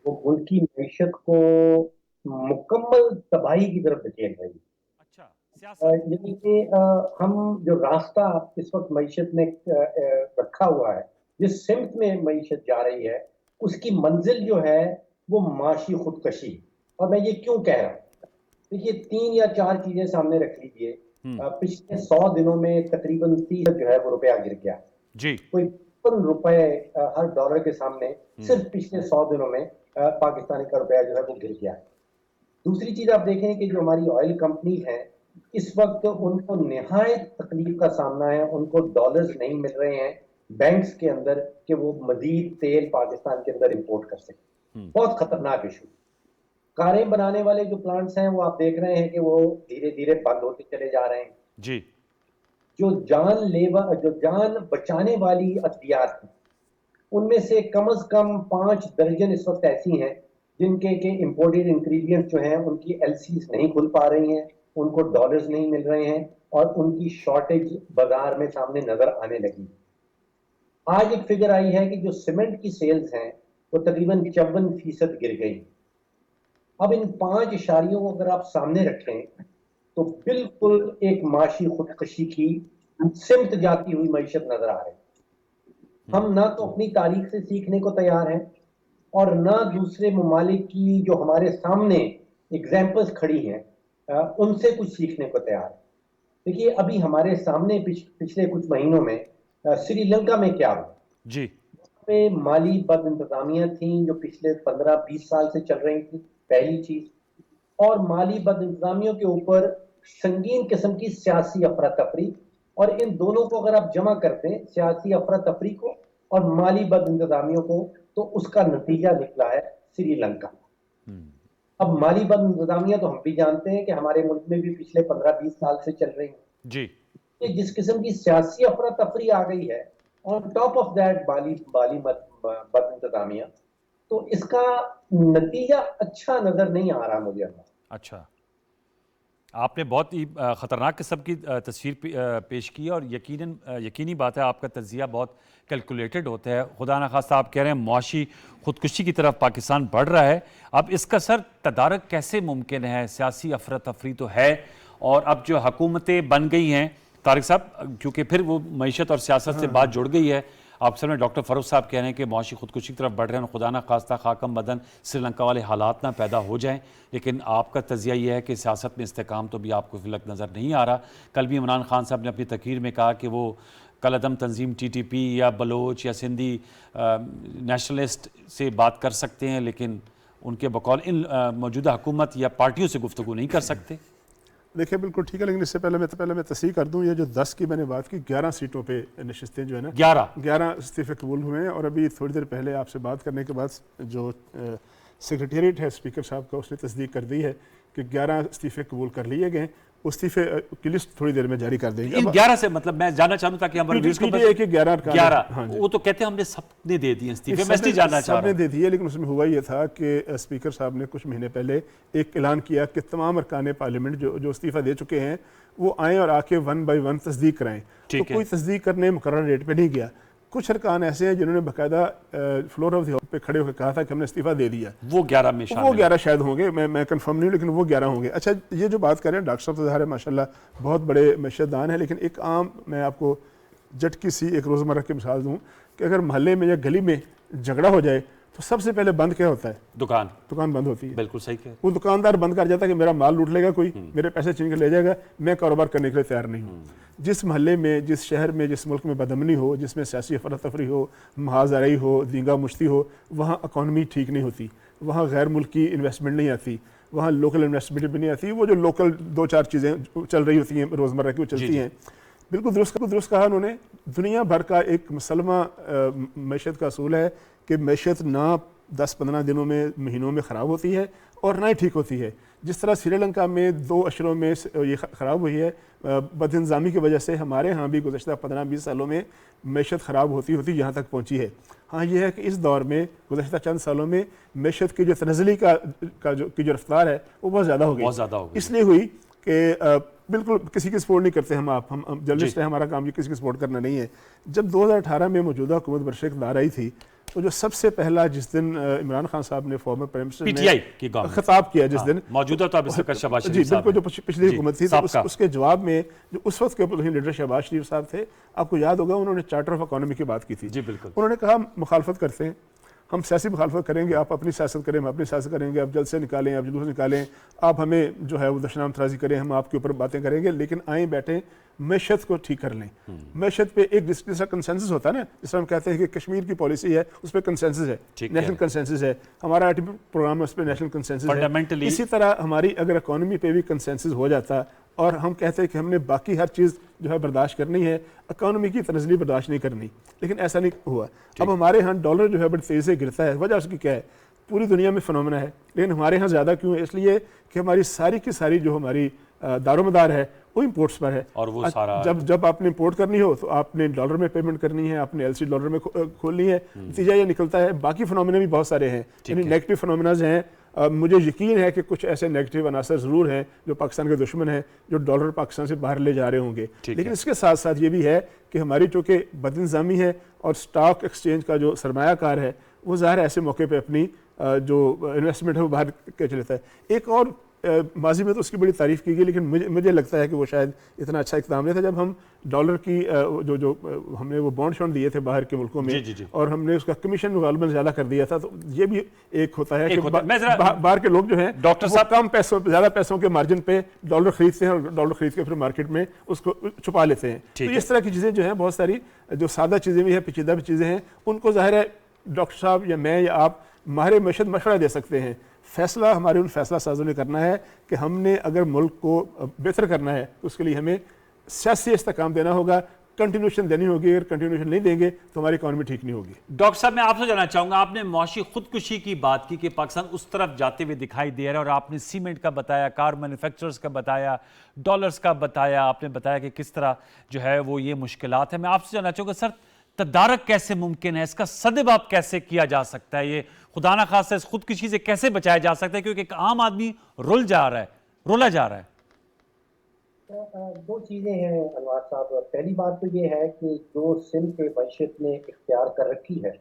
وہ ملک کی معیشت کو مکمل تباہی کی طرف دھکیل رہی ہے. یعنی کہ ہم جو راستہ اس وقت معیشت میں رکھا ہوا ہے، جس سمت میں معیشت جا رہی ہے، اس کی منزل جو ہے وہ معاشی خودکشی. اور میں یہ کیوں کہہ رہا ہوں، دیکھیے 3 یا 4 چیزیں سامنے رکھ لیجیے. پچھلے 100 دنوں میں تقریباً 30 جو ہے وہ روپیہ گر گیا. جی، کوئی روپے ہر ڈالر کے سامنے صرف پچھلے 100 دنوں میں پاکستانی کا روپیہ جو ہے وہ گر گیا. دوسری چیز آپ دیکھیں کہ جو ہماری آئل کمپنیز ہیں اس وقت ان کو نہایت تکلیف کا سامنا ہے. ان کو ڈالرز نہیں مل رہے ہیں بینکس کے اندر کہ وہ مزید تیل پاکستان کے اندر امپورٹ کر سکیں. بہت خطرناک ایشو. کاریں بنانے والے جو پلانٹس ہیں وہ آپ دیکھ رہے ہیں کہ وہ دھیرے دھیرے بند ہوتے چلے جا رہے ہیں. جی، جو جان بچانے والی ادویات ہیں ان میں سے کم از کم 5 درجن اس وقت ایسی ہیں جن کے امپورٹڈ انگریڈینٹس جو ہیں ان کی ایل سیز نہیں کھل پا رہی ہیں، ان کو ڈالرز نہیں مل رہے ہیں اور ان کی شارٹیج بازار میں سامنے نظر آنے لگی. آج ایک فگر آئی ہے کہ جو سیمنٹ کی سیلز ہیں وہ تقریباً 54% گر گئی. اب ان 5 اشاریوں کو اگر آپ سامنے رکھیں تو بالکل ایک معاشی خودکشی کی سمت جاتی ہوئی معیشت نظر آ رہی. ہم نہ تو اپنی تاریخ سے سیکھنے کو تیار ہیں اور نہ دوسرے ممالک کی جو ہمارے سامنے ایگزامپلز کھڑی ہیں ان سے کچھ سیکھنے کو تیار ہیں. دیکھیے ابھی ہمارے سامنے پچھلے کچھ مہینوں میں سری لنکا میں کیا ہوا. جی، پہ مالی بد انتظامیاں تھیں جو پچھلے 15-20 سال سے چل رہی تھیں، پہلی چیز، اور مالی بد انتظامیوں کے اوپر سنگین قسم کی سیاسی افراتفری، اور ان دونوں کو اگر آپ جمع کرتے ہیں، سیاسی افراتفری کو اور مالی بد انتظامیوں کو، تو اس کا نتیجہ نکلا ہے سری لنکا۔ اب مالی بد انتظامیہ تو ہم بھی جانتے ہیں کہ ہمارے ملک میں بھی پچھلے 15-20 سال سے چل رہی ہیں جی، کہ جس قسم کی سیاسی افراتفری آ گئی ہے، آن ٹاپ آف دیٹ مالی بد انتظامیہ، تو اس کا نتیجہ اچھا نظر نہیں آ رہا مجھے۔ اچھا، آپ نے بہت ہی خطرناک قسم کی تصویر پیش کی، اور یقینی بات ہے آپ کا تجزیہ بہت کیلکولیٹڈ ہوتا ہے۔ خدا نخواستہ آپ کہہ رہے ہیں معاشی خودکشی کی طرف پاکستان بڑھ رہا ہے، اب اس کا سر تدارک کیسے ممکن ہے؟ سیاسی افراتفری تو ہے، اور اب جو حکومتیں بن گئی ہیں طارق صاحب، کیونکہ پھر وہ معیشت اور سیاست سے بات جڑ گئی ہے، آپ سامنے ڈاکٹر فاروق صاحب کہہ رہے ہیں کہ معاشی خودکشی کی طرف بڑھ رہے ہیں، اور خدا نہ خواستہ خاکم بدن سری لنکا والے حالات نہ پیدا ہو جائیں، لیکن آپ کا تجزیہ یہ ہے کہ سیاست میں استحکام تو بھی آپ کو فی الوقت نظر نہیں آ رہا۔ کل بھی عمران خان صاحب نے اپنی تقریر میں کہا کہ وہ کل عدم تنظیم ٹی ٹی پی یا بلوچ یا سندھی نیشنلسٹ سے بات کر سکتے ہیں، لیکن ان کے بقول ان موجودہ حکومت یا پارٹیوں سے گفتگو نہیں کر سکتے۔ دیکھیں بالکل ٹھیک ہے، لیکن اس سے پہلے میں تصحیح کر دوں، یہ جو 10 کی میں نے بات کی، 11 سیٹوں پہ نشستیں جو ہے نا، 11 استعفے قبول ہوئے ہیں، اور ابھی تھوڑی دیر پہلے آپ سے بات کرنے کے بعد جو سیکریٹریٹ ہے اسپیکر صاحب کا، اس نے تصدیق کر دی ہے کہ 11 استعفے قبول کر لیے گئے۔ استعفے کی لسٹ تھوڑی دیر میں جاری کر دیں گے۔ ان 11 سے مطلب میں جاننا چاہوں تاکہ ہمارے ویوز کو 11 وہ تو کہتے ہیں ہم نے سب نے دے دیے استعفے، میں اس لیے جاننا چاہ رہا ہوں۔ سب نے دے دیے، لیکن اس میں ہوا یہ تھا کہ اسپیکر صاحب نے کچھ مہینے پہلے ایک اعلان کیا کہ تمام ارکان پارلیمنٹ جو استعفیٰ دے چکے ہیں وہ آئیں اور آ کے 1 بائی 1 تصدیق کرائیں، تو کوئی تصدیق کرنے مقررہ ڈیٹ پہ نہیں گیا۔ کچھ ارکان ایسے ہیں جنہوں نے باقاعدہ فلور آف دی ہاؤس پہ کھڑے ہو کے کہا تھا کہ ہم نے استعفیٰ دے دیا، وہ 11 میں شامل، وہ 11 شاید ہوں گے، میں کنفرم نہیں ہوں، لیکن وہ 11 ہوں گے۔ اچھا، یہ جو بات کر رہے ہیں ڈاکٹر صاحب تو ظاہر ہے ماشاءاللہ بہت بڑے معیشت دان ہیں، لیکن ایک عام میں آپ کو جھٹکی سی ایک روزمرہ کی مثال دوں کہ اگر محلے میں یا گلی میں جھگڑا ہو جائے تو سب سے پہلے بند کیا ہوتا ہے؟ دکان بند ہوتی ہے۔ بالکل صحیح ہے، وہ دکاندار بند کر جاتا ہے کہ میرا مال لوٹ لے گا کوئی، میرے پیسے چھین کے لے جائے گا، میں کاروبار کرنے کے لیے تیار نہیں ہوں۔ جس محلے میں، جس شہر میں، جس ملک میں بدامنی ہو، جس میں سیاسی افراتفری ہو، محاذ آرائی ہو، دینگا مشتی ہو، وہاں اکانومی ٹھیک نہیں ہوتی، وہاں غیر ملکی انویسٹمنٹ نہیں آتی، وہاں لوکل انویسٹمنٹ بھی نہیں آتی، وہ جو لوکل 2-4 چیزیں چل رہی ہوتی ہیں روزمرہ کی وہ چلتی ہیں۔ بالکل درست کہا انہوں نے۔ دنیا بھر کا ایک مسلمہ معیشت کا اصول ہے کہ معیشت نہ 10-15 دنوں میں، مہینوں میں خراب ہوتی ہے اور نہ ہی ٹھیک ہوتی ہے۔ جس طرح سری لنکا میں 2 اشروں میں یہ خراب ہوئی ہے، بد انتظامی کی وجہ سے ہمارے ہاں بھی گزشتہ 15-20 سالوں میں معیشت خراب ہوتی یہاں تک پہنچی ہے۔ ہاں یہ ہے کہ اس دور میں گزشتہ چند سالوں میں معیشت کی جو تنزلی کی جو رفتار ہے وہ بہت زیادہ ہو گئی، اس لیے ہوئی کہ بالکل کسی کی سپورٹ نہیں کرتے ہم جرنلسٹ ہیں، ہمارا کام یہ کسی کی سپورٹ کرنا نہیں ہے۔ جب 2018 میں موجودہ حکومت برسر اقتدار آئی تھی تو جو سب سے پہلا جس دن عمران خان صاحب نے فارمر پرائم منسٹر نے خطاب کیا، جس دن موجودہ تو اب شہباز شریف صاحب، بالکل جو پچھلی حکومت تھی، اس کے جواب میں جو اس وقت کے اپوزیشن لیڈر شہباز شریف صاحب تھے، آپ کو یاد ہوگا انہوں نے چارٹر آف اکانومی کی بات کی تھی۔ انہوں نے کہا مخالفت کرتے ہیں، ہم سیاسی مخالفت کریں گے، آپ اپنی سیاست کریں، ہم اپنی سیاست کریں گے، آپ جلسے نکالیں، آپ جلوس نکالیں، آپ ہمیں جو ہے وہ دشنام ترازی کریں، ہم آپ کے اوپر باتیں کریں گے، لیکن آئیں بیٹھیں معیشت کو ٹھیک کر لیں۔ معیشت پہ ایک جس طرح کنسنسس ہوتا ہے نا، جس طرح ہم کہتے ہیں کہ کشمیر کی پالیسی ہے اس پہ کنسنسس ہے، نیشنل کنسنسس ہے، ہمارا آئی ٹی پروگرام ہے اس پہ نیشنل کنسنسس ہے۔ اسی طرح ہماری اگر اکانومی پہ بھی کنسنسس ہو جاتا اور ہم کہتے ہیں کہ ہم نے باقی ہر چیز جو ہے برداشت کرنی ہے، اکانومی کی تنزلی برداشت نہیں کرنی، لیکن ایسا نہیں ہوا۔ اب ہمارے ہاں ڈالر جو ہے بڑی تیزی سے گرتا ہے، وجہ اس کی کیا ہے؟ پوری دنیا میں فنومنا ہے، لیکن ہمارے ہاں زیادہ کیوں ہے؟ اس لیے کہ ہماری ساری کی ساری جو ہماری دار و مدار ہے وہ امپورٹس پر ہے، اور وہ سارا جب آپ نے امپورٹ کرنی ہو تو آپ نے ڈالر میں پیمنٹ کرنی ہے، آپ نے ایل سی ڈالر میں کھولنی ہے۔ نتیجہ یہ نکلتا ہے، باقی فنومنا بھی بہت سارے ہیں، یعنی نیگیٹو فنومناز ہیں۔ مجھے یقین ہے کہ کچھ ایسے نیگیٹو عناصر ضرور ہیں جو پاکستان کے دشمن ہیں، جو ڈالر پاکستان سے باہر لے جا رہے ہوں گے، لیکن اس کے ساتھ ساتھ یہ بھی ہے کہ ہماری چونکہ بد انتظامی ہے اور سٹاک ایکسچینج کا جو سرمایہ کار ہے وہ ظاہر ایسے موقع پہ اپنی جو انویسٹمنٹ ہے وہ باہر کے لیتا ہے۔ ایک اور ماضی میں تو اس کی بڑی تعریف کی گئی، لیکن مجھے لگتا ہے کہ وہ شاید اتنا اچھا اقدام نہیں تھا جب ہم ڈالر کی جو ہم نے وہ بانڈ شانڈ دیے تھے باہر کے ملکوں میں، اور ہم نے اس کا کمیشن غالباً زیادہ کر دیا تھا، تو یہ بھی ایک ہوتا ہے کہ باہر کے لوگ جو ہیں ڈاکٹر صاحب کم پیسوں زیادہ پیسوں کے مارجن پہ ڈالر خریدتے ہیں اور ڈالر خرید کے پھر مارکیٹ میں اس کو چھپا لیتے ہیں۔ تو اس طرح کی چیزیں جو ہیں بہت ساری جو سادہ چیزیں بھی ہیں، پیچیدہ بھی چیزیں ہیں، ان کو ظاہر ہے ڈاکٹر صاحب یا میں یا آپ ماہر معیشت مشورہ دے سکتے ہیں. فیصلہ ہمارے ان فیصلہ سازوں نے کرنا ہے کہ ہم نے اگر ملک کو بہتر کرنا ہے تو اس کے لیے ہمیں سیاسی استحکام دینا ہوگا, کنٹینیوشن دینی ہوگی. اگر کنٹینیوشن نہیں دیں گے تو ہماری اکانومی ٹھیک نہیں ہوگی. ڈاکٹر صاحب میں آپ سے جاننا چاہوں گا, آپ نے معاشی خودکشی کی بات کی کہ پاکستان اس طرف جاتے ہوئے دکھائی دے رہا ہے, اور آپ نے سیمنٹ کا بتایا, کار مینوفیکچررز کا بتایا, ڈالرز کا بتایا, آپ نے بتایا کہ کس طرح جو ہے وہ یہ مشکلات ہیں. میں آپ سے جاننا چاہوں گا سر, تدارک کیسے ممکن ہے, اس کا سدباب کیسے کیا جا سکتا ہے, یہ خدا نہ خواستہ اس خودکشی سے کیسے بچایا جا سکتا ہے, کیونکہ ایک عام آدمی رولا جا رہا ہے. دو چیزیں ہیں انوار صاحب. پہلی بات تو یہ ہے کہ جو سمت معیشت نے اختیار کر رکھی ہے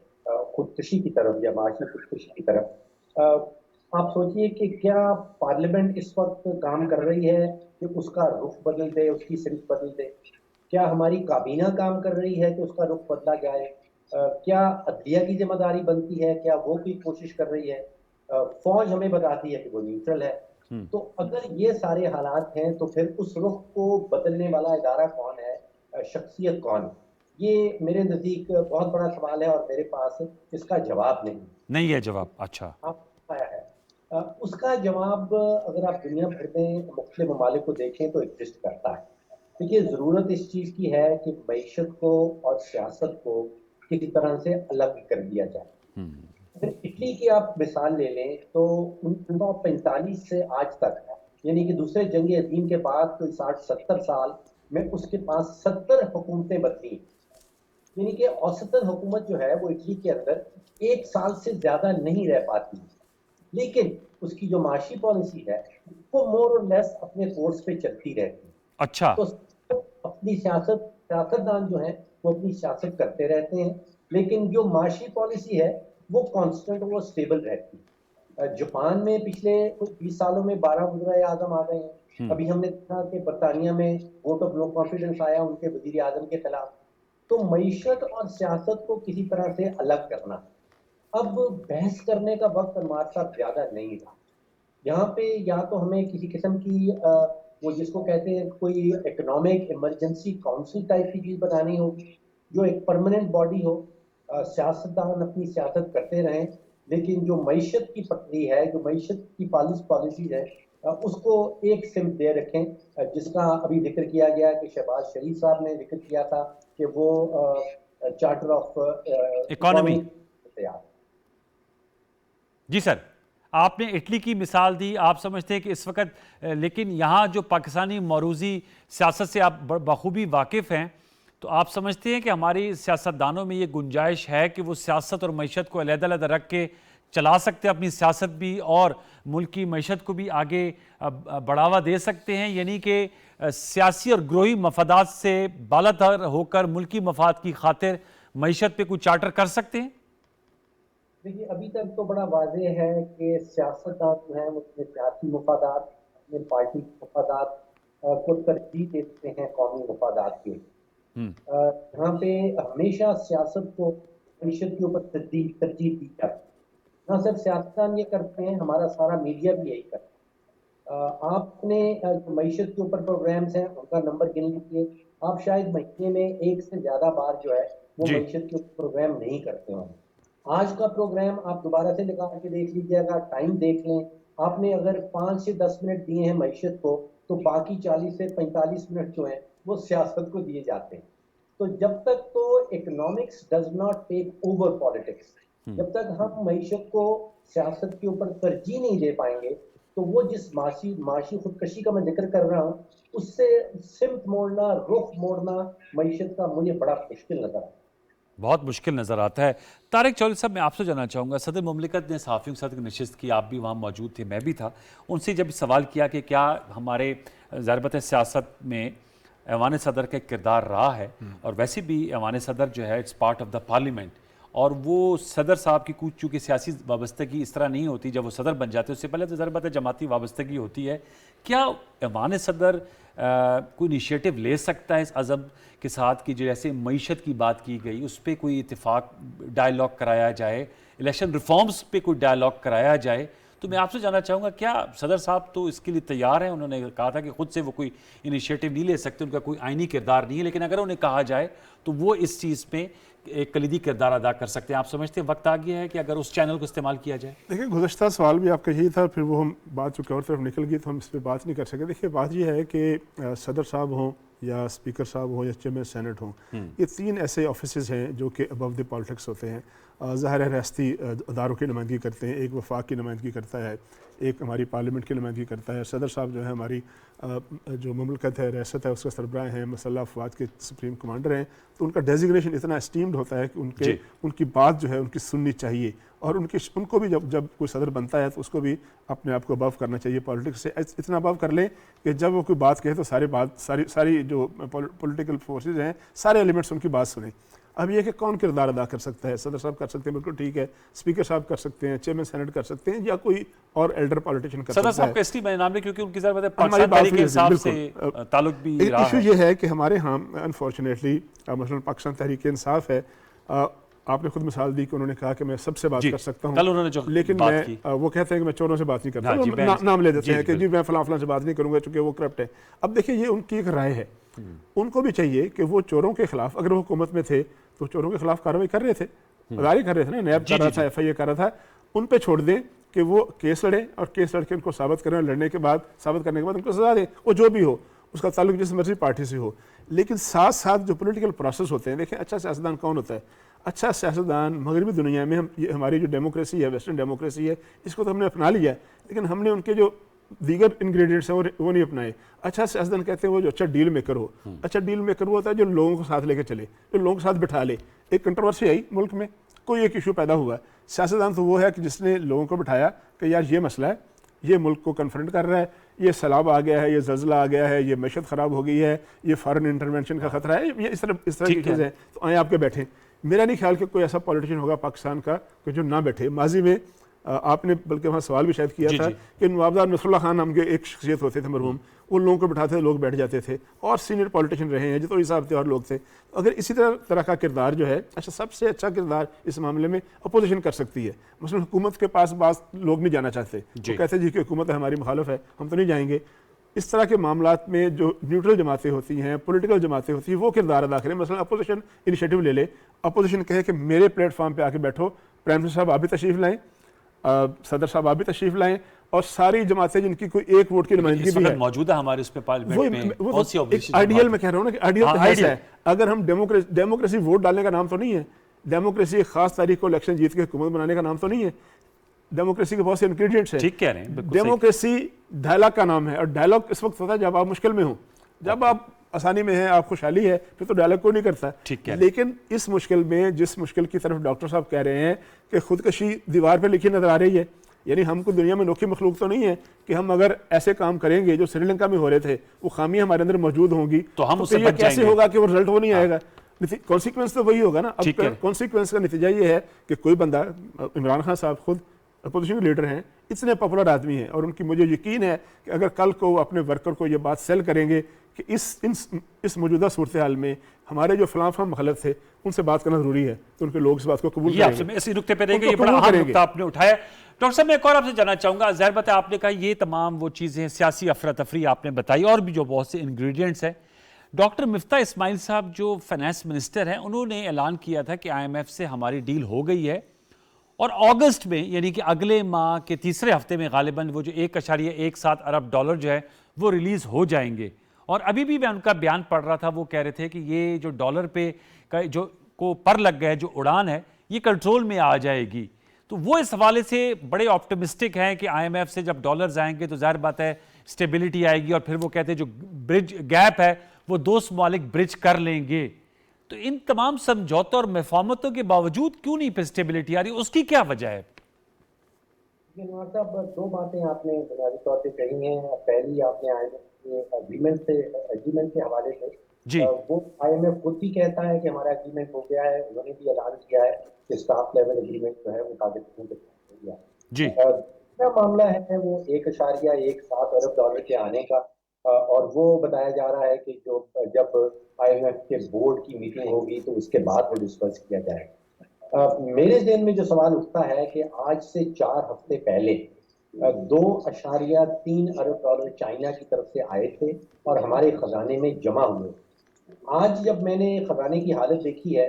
خودکشی کی طرف یا معاشی خودکشی کی طرف, آپ سوچئے کہ کیا پارلیمنٹ اس وقت کام کر رہی ہے کہ اس کا رخ بدل دے, اس کی سمت بدل دے؟ کیا ہماری کابینہ کام کر رہی ہے کہ اس کا رخ بدلا جائے؟ کیا عدلیہ کی ذمہ داری بنتی ہے, کیا وہ کوئی کوشش کر رہی ہے؟ فوج ہمیں بتاتی ہے کہ وہ نیوٹرل ہے. تو اگر یہ سارے حالات ہیں تو پھر اس رخ کو بدلنے والا ادارہ کون ہے, شخصیت کون؟ یہ میرے نزدیک بہت بڑا سوال ہے اور میرے پاس اس کا جواب نہیں ہے جواب. اچھا, آپ آیا ہے اس کا جواب اگر آپ دنیا بھر میں مختلف ممالک کو دیکھیں تو ایگزسٹ کرتا ہے. دیکھیے, ضرورت اس چیز کی ہے کہ معیشت کو اور سیاست کو کسی طرح سے الگ کر دیا جائے. اگر اٹلی کی آپ مثال لے لیں تو 1945 سے آج تک, یعنی کہ دوسرے جنگ عظیم کے بعد کوئی 60-70 سال میں اس کے پاس 70 حکومتیں بدلی. یعنی کہ اوسطاً حکومت جو ہے وہ اٹلی کے اندر 1 سال سے زیادہ نہیں رہ پاتی, لیکن اس کی جو معاشی پالیسی ہے وہ مور اور لیس اپنے کورس پہ چلتی رہتی ہے. اچھا, تو اپنی سیاستدان جو ہیں وہ اپنی سیاست کرتے رہتے ہیں, لیکن جو معاشی پالیسی ہے وہ کانسٹنٹ, وہ سٹیبل رہتی ہے. جاپان میں پچھلے 20 سالوں میں 12 وزرائے اعظم آ گئے ہیں. ابھی ہم نے دیکھا کہ برطانیہ میں ووٹ آف نو کانفیڈنس آیا ان کے وزیر اعظم کے خلاف. تو معیشت اور سیاست کو کسی طرح سے الگ کرنا, اب بحث کرنے کا وقت ہمارے ساتھ زیادہ نہیں رہا. یہاں پہ یا تو ہمیں کسی قسم کی وہ جس کو کہتے ہیں کوئی اکنامک ایمرجنسی کاؤنسل ٹائپ کی چیز بنانی ہوگی, جو ایک پرماننٹ باڈی ہو. سیاستدان اپنی سیاست کرتے رہیں, لیکن جو معیشت کی پٹری ہے, جو معیشت کی پالیسی ہے, اس کو ایک سمت دے رکھیں, جس کا ابھی ذکر کیا گیا کہ شہباز شریف صاحب نے ذکر کیا تھا کہ وہ چارٹر آف اکانومی. تیار. جی سر, آپ نے اٹلی کی مثال دی, آپ سمجھتے ہیں کہ اس وقت, لیکن یہاں جو پاکستانی موروثی سیاست سے آپ بخوبی واقف ہیں, تو آپ سمجھتے ہیں کہ ہماری سیاستدانوں میں یہ گنجائش ہے کہ وہ سیاست اور معیشت کو علیحدہ علیحدہ رکھ کے چلا سکتے ہیں, اپنی سیاست بھی اور ملک کی معیشت کو بھی آگے بڑھاوا دے سکتے ہیں, یعنی کہ سیاسی اور گروہی مفادات سے بالاتر ہو کر ملکی مفاد کی خاطر معیشت پہ کوئی چارٹر کر سکتے ہیں؟ دیکھیے, ابھی تک تو بڑا واضح ہے کہ سیاستدان جو ہیں وہ اپنے سیاسی مفادات, اپنے پارٹی کے مفادات کو ترجیح دیتے ہیں قومی مفادات کے. یہاں پہ ہمیشہ سیاست کو معیشت کے اوپر ترجیح دی جاتی ہے. نہ صرف سیاستدان یہ کرتے ہیں, ہمارا سارا میڈیا بھی یہی کرتا ہے. آپ نے معیشت کے اوپر پروگرامز ہیں ان کا نمبر گن لیجیے, آپ شاید مہینے میں 1 سے زیادہ بار جو ہے وہ معیشت کے اوپر پروگرام نہیں کرتے ہوں. آج کا پروگرام آپ دوبارہ سے نکال کے دیکھ لیجیے گا, ٹائم دیکھ لیں, آپ نے اگر 5 سے 10 منٹ دیے ہیں معیشت کو, تو باقی 40 سے 45 منٹ جو ہیں وہ سیاست کو دیے جاتے ہیں. تو جب تک تو economics does not take over politics, جب تک ہم معیشت کو سیاست کے اوپر ترجیح نہیں دے پائیں گے, تو وہ جس معاشی خودکشی کا میں ذکر کر رہا ہوں, اس سے سمت موڑنا, رخ موڑنا معیشت کا مجھے بڑا مشکل نظر آتا ہے. بہت مشکل نظر آتا ہے. طارق چودھری صاحب, میں آپ سے جاننا چاہوں گا, صدر مملکت نے صحافیوں کے ساتھ نشست کی, آپ بھی وہاں موجود تھے, میں بھی تھا. ان سے جب سوال کیا کہ کیا ہمارے ضربت سیاست میں ایوان صدر کا کردار رہا ہے, اور ویسے بھی ایوان صدر جو ہے it's part of the parliament, اور وہ صدر صاحب کی کچھ چونکہ سیاسی وابستگی اس طرح نہیں ہوتی, جب وہ صدر بن جاتے اس سے پہلے تو ضربت جماعتی وابستگی ہوتی ہے. کیا ایوان صدر کوئی انیشیٹو لے سکتا ہے اس عزم کے ساتھ کہ جیسے معیشت کی بات کی گئی اس پہ کوئی اتفاق ڈائیلاگ کرایا جائے, الیکشن ریفارمز پہ کوئی ڈائیلاگ کرایا جائے؟ تو میں آپ سے جاننا چاہوں گا, کیا صدر صاحب تو اس کے لیے تیار ہیں؟ انہوں نے کہا تھا کہ خود سے وہ کوئی انیشیٹو نہیں لے سکتے, ان کا کوئی آئینی کردار نہیں ہے, لیکن اگر انہیں کہا جائے تو وہ اس چیز پہ ایک کلیدی کردار ادا کر سکتے ہیں؟ آپ سمجھتے ہیں وقت آ گیا ہے کہ اگر اس چینل کو استعمال کیا جائے؟ دیکھیں گزشتہ سوال بھی آپ کا یہی تھا، پھر وہ ہم بات چونکہ اور طرف نکل گئی تو ہم اس پہ بات نہیں کر سکے. دیکھیے بات یہ ہے کہ صدر صاحب ہوں یا اسپیکر صاحب ہوں یا چیئرمین سینٹ ہوں، یہ 3 ایسے آفیسز ہیں جو کہ ابو دی پالیٹکس ہوتے ہیں. ظاہر ہے ریاستی اداروں کی نمائندگی کرتے ہیں، ایک وفاق کی نمائندگی کرتا ہے، ایک ہماری پارلیمنٹ کی نمائندگی کرتا ہے. صدر صاحب جو ہے ہماری جو مملکت ہے، ریاست ہے، اس کا سربراہ ہیں، مسلح افواج کے سپریم کمانڈر ہیں. تو ان کا ڈیزگنیشن اتنا اسٹیمڈ ہوتا ہے کہ ان کی بات جو ہے ان کی سننی چاہیے، اور ان کو بھی جب کوئی صدر بنتا ہے تو اس کو بھی اپنے آپ کو ابو کرنا چاہیے پالیٹکس سے. اتنا ابو کر لیں کہ جب وہ کوئی بات کہے تو ساری جو پولیٹیکل فورسز ہیں سارے ایلیمنٹس ان کی بات سنیں. اب یہ کہ کون کردار ادا کر سکتا ہے؟ صدر صاحب کر سکتے ہیں، بالکل ٹھیک ہے. اسپیکر صاحب کر سکتے ہیں، چیئرمین سینٹ کر سکتے ہیں، یا کوئی اور ایلڈر پولیٹیشین کر سکتا ہے. صدر صاحب کا اس لیے میں نام لے کیونکہ ان کی ذرا پاکستان تحریک انصاف سے تعلق بھی رہا ہے. ایشو یہ ہے کہ ہمارے ہاں انفارچونیٹلی مثلا پاکستان تحریک انصاف ہے، آپ نے خود مثال دی کہ انہوں نے کہا کہ میں سب سے بات کر سکتا ہوں، لیکن میں وہ کہتے ہیں کہ میں چوروں سے بات نہیں کرتا، نام لے دیتے ہیں کہ جی میں فلاں فلاں سے بات نہیں کروں گا چونکہ وہ کرپٹ ہے. اب دیکھیں یہ ان کی ایک رائے ہے، ان کو بھی چاہیے کہ وہ چوروں کے خلاف، اگر وہ حکومت میں تھے تو چوروں کے خلاف کارروائی کر رہے تھے، ادارے کر رہے تھے نا، نیب کر رہا تھا، ایف آئی اے کر رہا تھا. ان پہ چھوڑ دیں کہ وہ کیس لڑیں اور کیس لڑ کے ان کو ثابت کریں، لڑنے کے بعد ثابت کرنے کے بعد ان کو سزا دیں، وہ جو بھی ہو، اس کا تعلق جس مرضی پارٹی سے ہو. لیکن ساتھ ساتھ جو پولیٹیکل پروسیس ہوتے ہیں، دیکھیں اچھا سیاستدان کون ہوتا ہے؟ اچھا سیاستدان مغربی دنیا میں ہماری جو ڈیموکریسی ہے، ویسٹرن ڈیموکریسی ہے، اس کو تو ہم نے اپنا لیا ہے، لیکن ہم نے ان کے جو دیگر انگریڈینٹس ہیں وہ نہیں اپنائے. اچھا سیاستدان کہتے ہیں وہ جو اچھا ڈیل میکر ہو. اچھا ڈیل میکر وہ ہوتا ہے جو لوگوں کو ساتھ لے کے چلے، جو لوگوں کو ساتھ بٹھا لے. ایک کنٹروورسی آئی ملک میں، کوئی ایک ایشو پیدا ہوا ہے، سیاستدان تو وہ ہے کہ جس نے لوگوں کو بٹھایا کہ یار یہ مسئلہ ہے، یہ ملک کو کنفرنٹ کر رہا ہے، یہ سیلاب آ گیا ہے، یہ زلزلہ آ گیا ہے، یہ معیشت خراب ہو گئی ہے، یہ فارن انٹرونشن کا خطرہ ہے، یہ اس طرح کی چیزیں ہیں، تو آئیں آپ کے بیٹھیں. میرا نہیں خیال کہ کوئی ایسا پولیٹیشین ہوگا پاکستان کا کہ جو نہ بیٹھے. ماضی میں آپ نے بلکہ وہاں سوال بھی شاید کیا تھا کہ نوابدار نصر اللہ خان نام کے ایک شخصیت ہوتے تھے مرحوم، وہ لوگوں کو بٹھاتے تھے، لوگ بیٹھ جاتے تھے، اور سینئر پولیٹیشین رہے ہیں جتنے صاحب تھے اور لوگ تھے. اگر اسی طرح کا کردار جو ہے، اچھا سب سے اچھا کردار اس معاملے میں اپوزیشن کر سکتی ہے. مثلا حکومت کے پاس بعض لوگ نہیں جانا چاہتے، وہ کہتے ہیں جی کہ حکومت ہماری مخالف ہے، ہم تو نہیں جائیں گے. اس طرح کے معاملات میں جو نیوٹرل جماعتیں ہوتی ہیں، پولیٹیکل جماعتیں ہوتی ہیں، وہ کردار ادا کریں. مثلا اپوزیشن انیشیٹو لے لے، اپوزیشن کہے کہ میرے پلیٹ فارم پہ آ کے بیٹھو، پرائم منسٹر صاحب آپ بھی تشریف لائیں، صدر صاحب آپ بھی تشریف لائیں، اور ساری جماعتیں جن کی کوئی ایک ووٹ کی نمائندگی بھی ہے موجود ہے ہمارے اس پہ پارلیمنٹ میں، کون سی اپوزیشن؟ آئیڈیل میں کہہ رہا ہوں نا کہ آئیڈیل کیسا ہے. اگر ہم ڈیموکریسی ووٹ ڈالنے کا نام تو نہیں ہے، ڈیموکریسی ایک خاص تاریخ کو الیکشن جیت کے حکومت بنانے کا نام تو نہیں ہے. ڈیموکریسی کے بہت سے انگریڈینٹس ہیں. ٹھیک کہہ رہے ہیں. ڈیموکریسی ڈائلاگ کا نام ہے، اور ڈائلاگ اس وقت ہوتا ہے جب آپ مشکل میں ہوں، جب آپ آسانی میں ہیں، آپ خوشحالی ہے، پھر تو ڈائلاگ کوئی نہیں کرتا. لیکن اس مشکل میں، جس مشکل کی طرف ڈاکٹر صاحب کہہ رہے ہیں کہ خودکشی دیوار پہ لکھی نظر آ رہی ہے، یعنی ہم کو دنیا میں انوکھی مخلوق تو نہیں ہے کہ ہم اگر ایسے کام کریں گے جو سری لنکا میں ہو رہے تھے، وہ خامیاں ہمارے اندر موجود ہوں گی، تو ہم اس سے بچ جائیں گے. کیسے ہوگا کہ وہ رزلٹ وہ نہیں آئے گا؟ کانسیکوینس تو وہی ہوگا نا. اب کانسیکوینس کا نتیجہ یہ ہے کہ کوئی بندہ، عمران خان صاحب خود اپوزیشن لیڈر ہیں، اتنے پاپولر آدمی ہیں، اور ان کی مجھے یقین ہے کہ اگر کل کو وہ اپنے ورکر کو یہ بات سیل کریں گے کہ اس موجودہ صورتحال میں ہمارے جو فلاں مخالف تھے ان سے بات کرنا ضروری ہے، تو ان کے لوگ اس بات کو قبول کریں گے. اسی نقطے پہ رہیں گے. یہ بڑا اہم نقطہ آپ نے اٹھایا. ڈاکٹر صاحب میں ایک اور آپ سے جاننا چاہوں گا. ظاہر بات ہے آپ نے کہا یہ تمام وہ چیزیں سیاسی افراتفری آپ نے بتائی، اور بھی جو بہت سے انگریڈینٹس ہیں. ڈاکٹر مفتاح اسماعیل صاحب جو فائنانس منسٹر ہیں، انہوں نے اعلان کیا تھا کہ IMF سے ہماری ڈیل ہو گئی ہے، اور اگست میں یعنی کہ اگلے ماہ کے تیسرے ہفتے میں غالباً وہ جو 1.17 ارب ڈالر جو ہے وہ ریلیز ہو جائیں گے. اور ابھی بھی میں ان کا بیان پڑھ رہا تھا، وہ کہہ رہے تھے کہ یہ جو ڈالر پہ جو کو پر لگ گئے جو اڑان ہے، یہ کنٹرول میں آ جائے گی. تو وہ اس حوالے سے بڑے آپٹمسٹک ہیں کہ IMF سے جب ڈالرز آئیں گے تو ظاہر بات ہے اسٹیبلٹی آئے گی، اور پھر وہ کہتے ہیں جو برج گیپ ہے وہ دوست ممالک برج کر لیں گے. تو ان تمام سمجھوتوں اور مفاہمتوں کے باوجود کیوں نہیں پھر اسٹیبلٹی آ رہی؟ اس کی کیا وجہ ہے؟ نوار صاحب، 2 باتیں آپ نے بنیادی طور پہ کہی ہیں. پہلی آپ نے ایگریمنٹ کے حوالے سے، جی وہ IMF خود بھی کہتا ہے کہ ہمارا ایگریمنٹ ہو گیا ہے. انہوں نے بھی اعلان کیا ہے کہ اسٹاف لیول ایگریمنٹ جو ہے وہ کاغذوں پہ ہو گیا. جی کیا معاملہ ہے وہ 1.17 ارب ڈالر کے آنے کا، اور وہ بتایا جا رہا ہے کہ جب IMF کے بورڈ کی میٹنگ ہوگی تو اس کے بعد وہ ڈسکس کیا جائے گا. میرے ذہن میں جو سوال اٹھتا ہے کہ آج سے 4 ہفتے پہلے 2.3 ارب ڈالر چائنا کی طرف سے آئے تھے اور ہمارے خزانے میں جمع ہوئے. آج جب میں نے خزانے کی حالت دیکھی ہے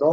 9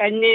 NA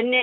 NA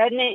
NA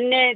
NA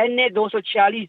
NA 246